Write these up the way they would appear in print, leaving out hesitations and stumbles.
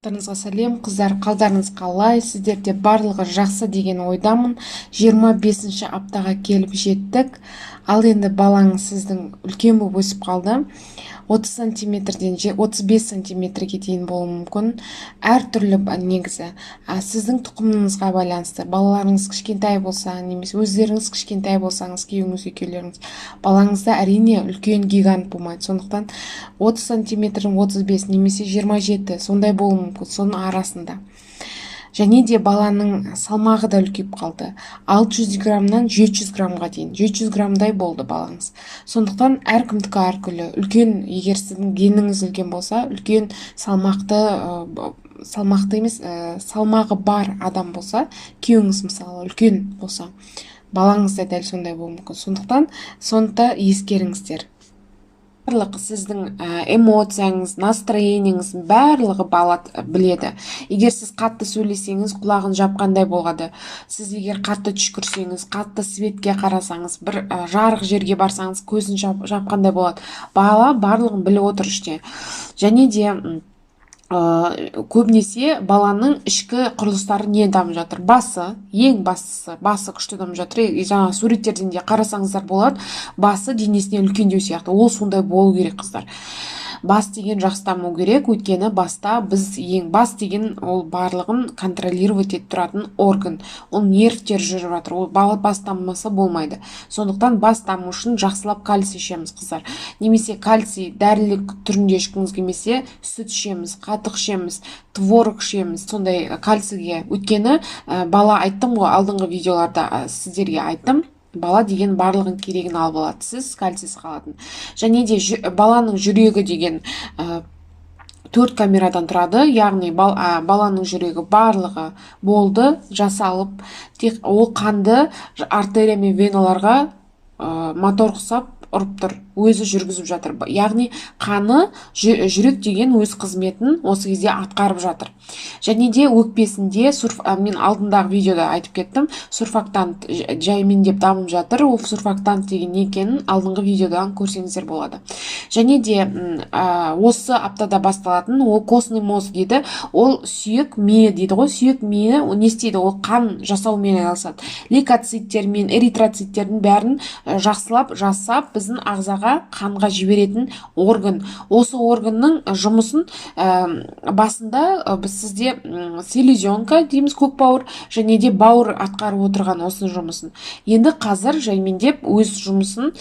Барлықтарыңызға сәлем қыздар, қалдарыңыз қалай? Сіздерде барлығы жақсы деген ойдамын. 25-ші аптаға келіп жеттік. Ал енді балаңыз сіздің үлкен болып өсіп қалды. 30 сантиметрден 35 сантиметрге дейін болуы мүмкін. Әртүрлі негізі сіздің тұқымыңызға байланысты. Балаларыңыз кішкентай болса, немесе өздеріңіз кішкентай болсаңыз, күйеуіңіз екеулеріңіз, балаңызда әрине үлкен гигант болмайды. Сондықтан 30 сантиметрдің 35 немесе 27 сондай болуы мүмкін, соның арасында. Және де баланың салмағы да үлкейіп қалды. 600 граммнан 700 граммға дейін. 700 граммдай болды балаңыз. Сондықтан әркімдікі әркүлі. Үлкен, егер сіздің геніңіз үлкен болса, үлкен салмақты емес, салмағы бар адам болса, күйеуіңіз мысалы үлкен болса, балаңыз да дәл сондай болуы мүмкін. Сондықтан соны ескеріңіздер. Барлық сіздің эмоцияңыз, настроениеңіз барлығы бала біледі. Егер сіз қатты сөйлесеңіз, құлағын жапқандай болады. Сіз егер қатты түшкірсеңіз, қатты светке қарасаңыз, бір жарық жерге барсаңыз, көзін жапқандай болады. Бала барлығын біліп отыр іште. Және де көбінесе баланың ішкі құрылыстары не дамып жатыр? Басы, ең бастысы, басы күшті дамып жатыр. Жаңа суреттерден де қарасаңыздар болады, басы денесіне үлкендеу сияқты. Ол сондай болу керек, қыздар. Бас деген жақсы даму керек, өйткені баста бас деген ол барлығын контролировать етіп тұратын орган. Ол нервтер жүріп жатыр. Ол бас дамымаса болмайды. Сондықтан бас даму үшін жақсылап кальций ішеміз, қыздар. Немесе кальций дәрілік түрінде ішкіңіз келмесе, сүт ішеміз, қатық ішеміз, творог ішеміз, сондай кальцийге. Өйткені бала, айттым ғой, алдыңғы видеоларда сіздерге айттым, бала деген барлығын керегін алып алады, сіз кальцийсіз қалатын. Және де баланың жүрегі деген 4 камерадан тұрады, яғни баланың жүрегі барлығы болды, жасалып, тек ол қанды артерия мен веналарға мотор құсап ұрып тұр, өзі жүргізіп жатыр. Яғни қаны, жүрек деген өз қызметін осы кезде атқарып жатыр. Және де өкпесінде, мен алдындағы видеода айтып кеттім, сурфактант жаймен деп дамып жатыр. Ол сурфактант деген не екенін алдыңғы видеодан көрсеңіздер болады. Және де осы аптада басталатын, ол костный мозг дейді, ол сүйек миы дейді ғой, сүйек миы не істейді? Ол қан жасаумен айналысады. Лейкоциттермен, эритроциттердің бәрін жақсылап жасап, біздің ағзаға қанға жіберетін орган. Осы органның жұмысын басында сізде селезенка дейміз, көк бауыр, және де бауыр атқарып отырған осы жұмысын. Енді қазір жаймендеп өз жұмысын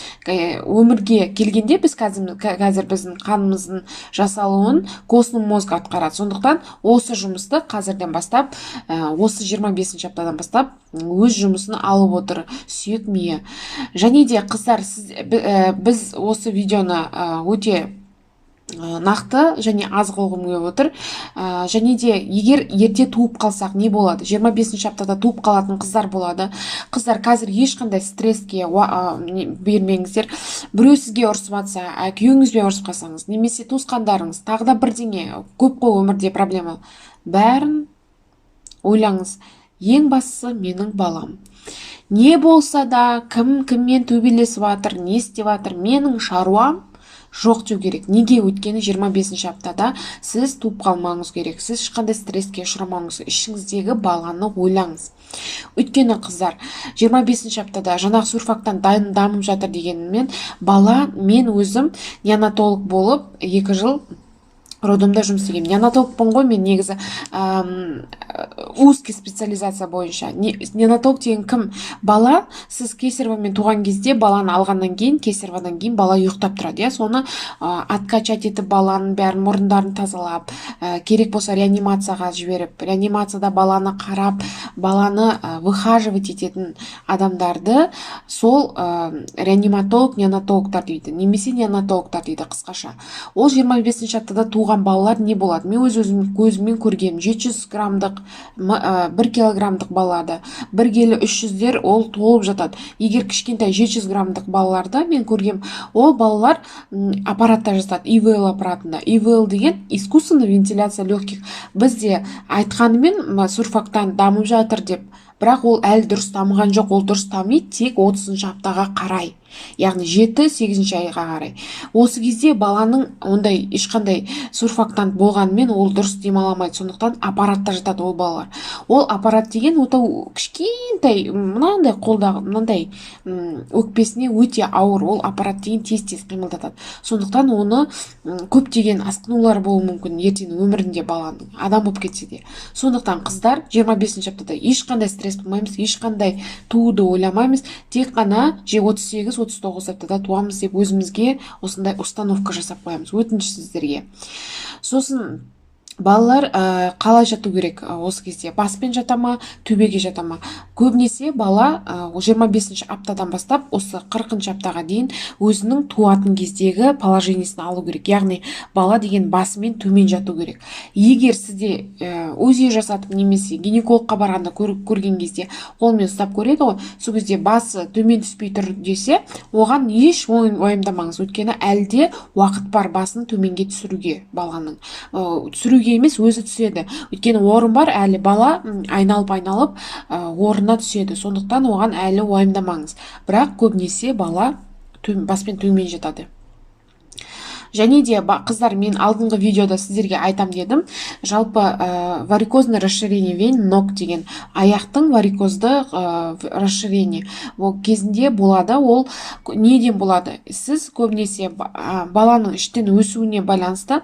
өмірге келгенде біз қазір біздің қанымыздың жасалуын костный мозг атқарады. Сондықтан осы жұмысты қазірден бастап, осы 25-ші аптадан бастап өз жұмысын алып отыр сүйек миы. Және де қыздар, біз осы видеоны өте нақты және аз қылғым келіп отыр. Және де егер ерте туып қалсақ не болады? 25-ші аптада туып қалатын қыздар болады. Қыздар, қазір ешқандай стресске бермеңіздер. Біреу сізге ұрысып жатса, күйеуіңізбен ұрысып қалсаңыз, немесе туысқандарыңыз, тағы да бірдеңе, көп қой өмірде проблема. Бәрін ойлаңыз. Ең бастысы менің балам. Не болса да, кіммен төбелесіп жатыр, не істеп жатыр, менің шаруам жоқ деу керек. Неге? Өйткені 25-ші аптада сіз туып қалмаңыз керек. Сіз ешқандай стресске ұшырамаңыз. Ішіңіздегі баланы ойлаңыз. Өйткені қыздар, 25-ші аптада жаңағы сурфактан дамып жатыр дегенмен, бала, мен өзім неонатолог болып 2 жыл роддомда жұмыс істегенмін. Неонатологпын ғой мен, негізі узкий специализация бойынша. Неонатолог деген кім? Бала, сіз кесарево туған кезде, баланы алғаннан кейін, кесареводан кейін бала ұйықтап тұрады. Соны откачать етіп, баланың бәрін мұрындарын тазалап, керек болса реанимацияға жіберіп, реанимацияда баланы қарап, баланы выхаживать ететін адамдарды сол реаниматолог, неонатологтар дейді, немесе неонатологтар дейді қысқаша. Ол 25-ші аптада туған балалар не болады? Мен өзім көзіммен көргем, 700 граммдық, 1 килограммдық балады, 1 келі 300-дер ол толып жатады. Егер кішкентай 700 граммдық балаларда мен көргем, ол балалар аппаратта жасады, ИВЛ аппаратында. ИВЛ деген искусственная вентиляция легких. Бізде айтқанымен сурфактан дамып жатыр деп бірақ ол әлі дұрыс дамыған жоқ. Ол дұрыс дамиды тек 30-шы аптаға қарай, яғни 7-8 айға қарай. Осы кезде баланың ондай ешқандай сурфактант болғанымен ол дұрыс демаламайды. Сондықтан аппаратта жатады ол балалар. Ол аппарат деген отау кішкентай, мынандай қолдағы мынандай өкпесіне өте ауыр. Ол аппарат деген тез-тез қимылдатады. Сондықтан оны көптеген асқынулар болуы мүмкін ертең өмірінде баланың, адам болып кетсе де. Сондықтан қыздар 25-ші аптада ешқандай стресс болмаймыз, ешқандай тууды ойламаймыз, тек қана 38-39 аптада туамыз деп өзімізге осындай установка жасап қоямыз. Өтініш сіздерге. Сосын балалар қалай жату керек осы кезде? Баспен жата ма, төбеге жата ма? Көбінесе бала 25-ші аптадан бастап осы 40-ші аптаға дейін өзінің туатын кездегі положениесін алу керек. Яғни бала деген басымен төмен жату керек. Егер сізде УЗИ жасатып немесе гинекологқа барғанда көрген кезде қолмен ұстап көреді ғой, сол кезде басы төмен түспей тұр десе, оған еш уайымдамаңыз. Өйткені әлде уақыт бар басын төменге түсіруге, баланың түсіруге емес, өзі түседі. Өйткені орын бар, әлі бала айналып орнына түседі. Сондықтан оған әлі уайымдамаңыз. Бірақ көбінесе бала баспен төмен жатады. Және де қыздар, мен алдыңғы видеода сіздерге айтам дедім, жалпы варикозный расширение вен ног деген аяқтың варикозды расширение ол кезінде болады. Ол неден болады? Сіз көбінесе баланың іштен өсуіне байланысты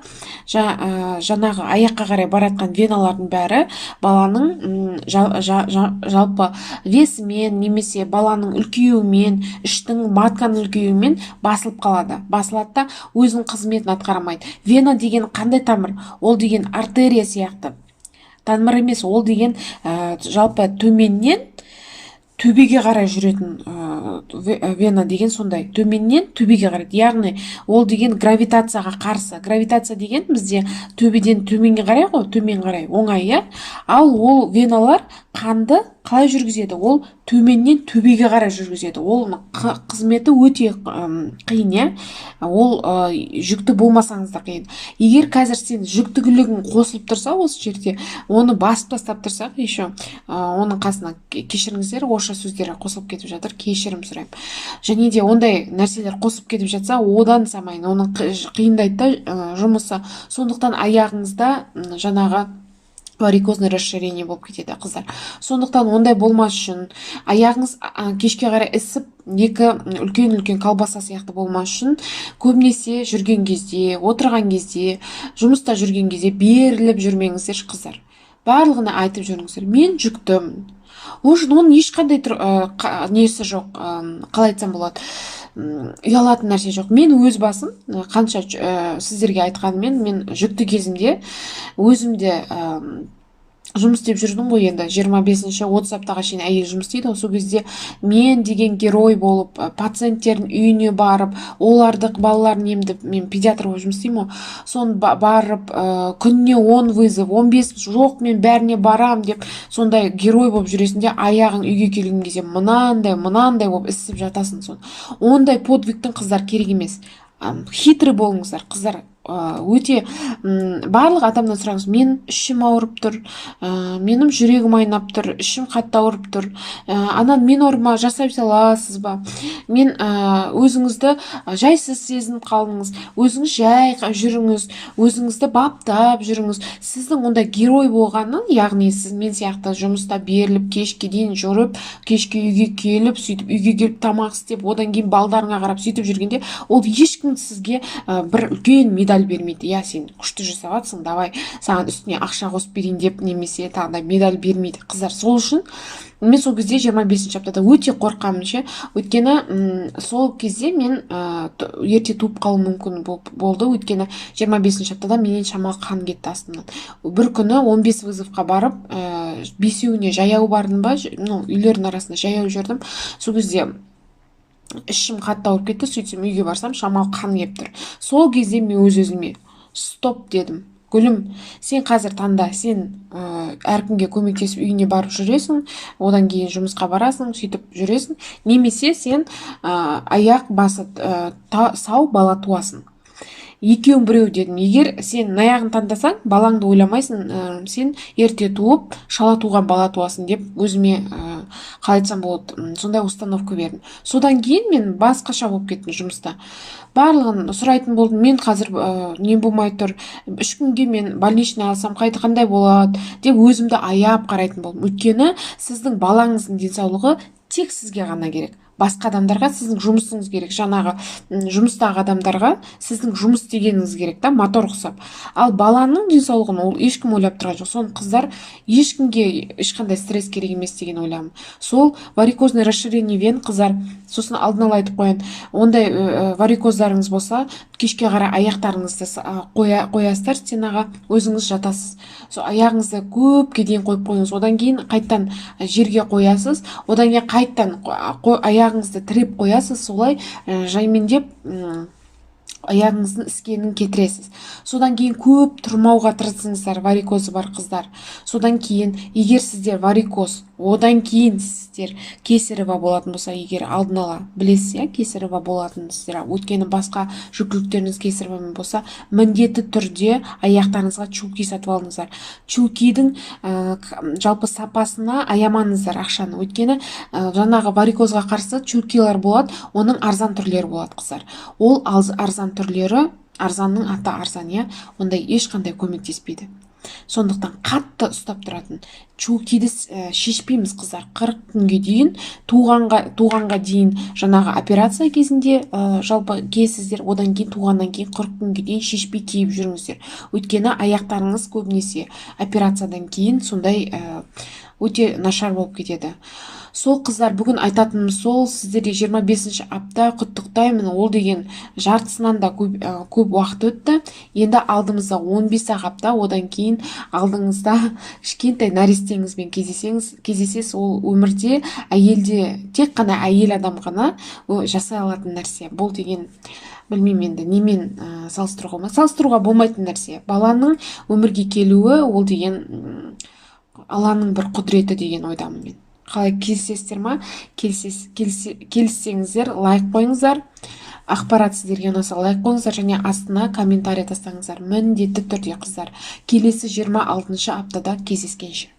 жаңағы аяққа қарай баратқан веналардың бәрі баланың жалпы весімен немесе баланың үлкеюімен, іштің матканың үлкеюімен басылып қалады. Басылады да өзінің қызметін атқарамайды. Вена деген қандай тамыр? Ол деген артерия сияқты тамыр емес. Ол деген жалпы төменнен төбеге қарай жүретін вена деген сондай. Төменнен төбеге қарай. Яғни ол деген гравитацияға қарсы. Гравитация деген бізде төбеден төменге қарай ғой, төмен қарай оңай, ал ол веналар қанды қалай жүргізеді? Ол төменнен төбеге қарай жүргізеді. Ол қызметі өте қиын, ол жүкті болмасаңыз да қиын. Егер қазір сен жүктілігің қосылып тұрса, осы жерде оны басып тастап тұрсақ, еще оның қасына кешіріңіздер, орысша сөздері қосылып кетіп жатыр, кешірім сұраймын. Және де ондай нәрселер қосылып кетіп жатса, одан самайын, оның қиындайды жұмысы. Сондықтан аяғыңызда жаңағы варикозный расширение болып кетеді, қыздар. Сондықтан ондай болмас үшін аяғыңыз кешке қарай ісіп, екі үлкен колбаса сияқты болмас үшін көбінесе жүрген кезде, отырған кезде, жұмыста жүрген кезде беріліп жүрмеңіздер, қыздар. Барлығына айтып жүріңіздер, мен жүктімін. Оның ешқандай несі жоқ, қалай айтсам болады, ұялатын нәрсе жоқ. Мен өз басым қанша сіздерге айтқанымен, мен жүкті кезімде өзімде жұмыс істеп жүрдім ғой. Енді 25-30 аптаға шейін әйел жұмыс істейді. Сол кезде мен деген герой болып, пациенттердің үйіне барып, оларды балаларын емдіп, мен педиатр болып жұмыс істеймін ғой. Соны барып, күніне 10 вызов, 15 жоқ, мен бәріне барам деп, сондай герой болып жүресінде, аяғың үйге келген кезде мынандай болып ісіп жатасың. Ондай подвигтің қыздар керек емес. Хитрый болыңыздар, қыздар. Өте барлық адамнан сұраңыз, мен ішім ауырып тұр, менің жүрегім айнап тұр, ішім қатты ауырып тұр, мен ауырма, жасай саласыз ба? Мен өзіңізді жайсыз сезініп қалдыңыз, өзіңіз жай жүріңіз, өзіңізді баптап жүріңіз. Сіздің онда герой болғанын, яғни сіз мен сияқты жұмыста беріліп, кешке дейін жүріп, кешке үйге келіп, сөйтіп үйге келіп тамақ істеп, одан кейін балдарыңа қарап сөйтіп жүргенде, ол ешкім сізге бір үлкен медаль бермейді. Сен күшті жасап жатсың, давай саған үстіне ақша қосып берейін деп, немесе тағыда медаль бермейді. Қыздар, сол үшін мен сол кезде 25-ші аптада өте қорқамын ше. Өйткені сол кезде мен ерте туып қалу мүмкін болды. Өйткені 25-ші аптада менен шамалы қан кетті астымнан. Бір күні 15 вызовқа барып, 5-еуіне жаяу бардым ба, үйлердің арасында жаяу жүрдім. Сол кезде ішім қатты ауырып кетті. Сөйтсем үйге барсам, шамалы қан кеп тұр. Сол кезде мен өз-өзіме стоп дедім. Гүлім, сен қазір таңда, сен әркімге көмектесіп үйіне барып жүресің, одан кейін жұмысқа барасың, сөйтіп жүресің, немесе сен аяқ басы сау бала туасың. Екеуін біреу дедім. Егер сен аяғын таңдасаң, балаңды ойламайсың, сен ерте туып, шала туған бала туасың деп өзіме қалай айтсам болады, сондай установка бердім. Содан кейін мен басқаша болып кеттім жұмыста. Барлығын сұрайтын болдым. Мен қазір не болмай тұр, 3 күнге мен больничный алсам қандай болады деп өзімді аяп қарайтын болдым. Өйткені сіздің балаңыздың денсаулығы тек сізге ғана керек. Басқа адамдарға сіздің жұмысыңыз керек. Жаңағы жұмыстағы адамдарға сіздің жұмыс дегеніңіз керек та, мотор ұқсап. Ал баланың денсаулығын ол ешкім ойлап тұрған жоқ. Соны қыздар ешкімге ешқандай стресс керек емес деген ойлаймын. Сол варикозный расширение вен қыздар, сосын алдын ала айтып қояйын, ондай варикоздарыңыз болса, кешке қарай аяқтарыңызды қоясыздар стенаға, өзіңіз жатасыз. Сол аяғыңызды көпке дейін қойып қойыңыз. Одан кейін қайттан жерге қоясыз. Одан кейін қайттан аяғыңызды тіреп қоясыз. Солай жаймендеп аяғыңыздың іскенін кетіресіз. Содан кейін көп тұрмауға тырысыңыздар, варикозы бар қыздар. Содан кейін, егер сіздер варикоз, одан кейін сіздер кесарево болатын болса, егер алдын ала білесіз, кесарево болатын сіздер, өйткені басқа жүктіліктеріңіз кесаревомен болса, міндетті түрде аяқтарыңызға чулки сатып алыңыздар. Чулкидің жалпы сапасына аямаңыздар ақшаны, өйткені жаңағы варикозға қарсы чулкилар болады, оның арзан түрлері болады қыздар. Ол арзан түрлері, арзанның аты арзан, ондай ешқандай көмектеспейді. Сондықтан қатты ұстап тұратын чулкиді шешпейміз қыздар. 40 күнге дейін, туғанға дейін жаңағы операция кезінде жалпы киесіздер, одан кейін туғаннан кейін 40 күнге дейін шешпей киіп жүріңіздер. Өйткені аяқтарыңыз көбінесе операциядан кейін сондай өте нашар болып кетеді. Сол қыздар, бүгін айтатыным сол, сіздерге 25-ші апта құттықтаймын. Ол деген жартысынан да көп уақыт өтті. Енді алдымызда 15-ақ апта, одан кейін алдыңызда кішкентай нәрестеңізбен кездесесіз. Ол өмірде әйелде, тек қана әйел адам ғана жасай алатын нәрсе. Бұл деген, білмеймін енді немен салыстыруға болмайтын нәрсе. Баланың өмірге келуі, ол деген Алланың бір құдіреті деген ойдамын мен. Қалай, келісесіздер ма? Келіссеңіздер лайк қойыңыздар. Ақпарат сіздерге ұнаса лайк қойыңыздар және астына комментарий тастаңыздар. Міндетті түрде қыздар. Келесі 26-шы аптада кездескенше.